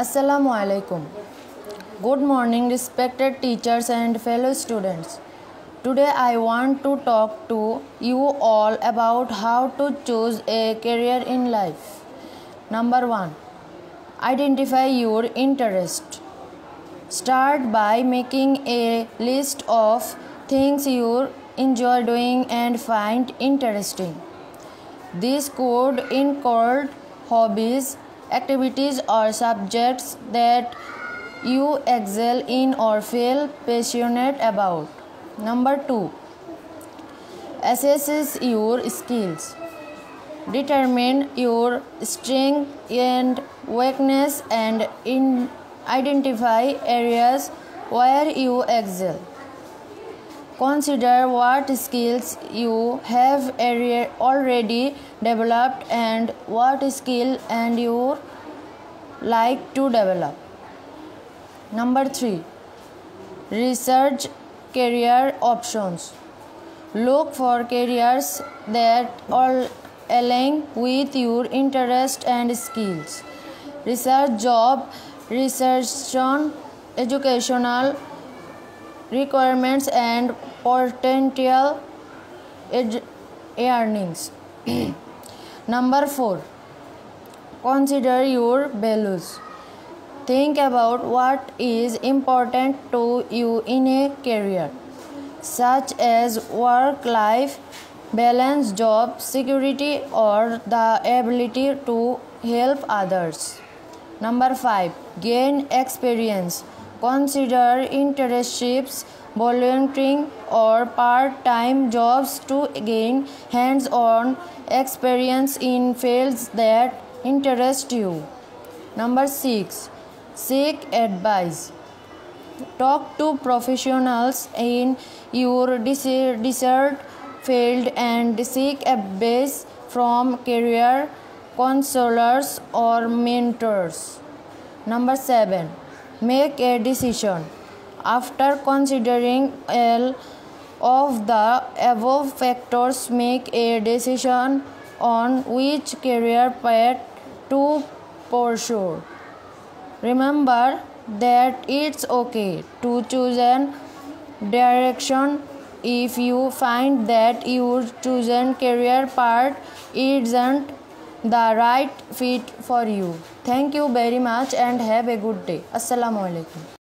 Assalamu Alaikum. Good morning, respected teachers and fellow students. Today I want to talk to you all about how to choose a career in life. Number 1. Identify your interest. Start by making a list of things you enjoy doing and find interesting. This could include hobbies, activities or subjects that you excel in or feel passionate about. Number 2. Assess your skills. Determine your strength and weakness and identify areas where you excel. Consider what skills you have already developed and what skill and you like to develop. Number 3. Research career options. Look for careers that align with your interest and skills. Research job, research on educational requirements and potential earnings. Number 4. Consider your values. Think about what is important to you in a career, such as work-life balance, job security, or the ability to help others. Number 5. Gain experience. Consider internships, volunteering, or part-time jobs to gain hands-on experience in fields that interest you. Number 6. Seek advice. Talk to professionals in your desired field and seek advice from career counselors or mentors. Number 7. Make a decision. After considering all of the above factors, make a decision on which career path to pursue. Remember that it's okay to choose a direction if you find that your chosen career path isn't the right fit for you. Thank you very much and have a good day. Assalamu Alaikum.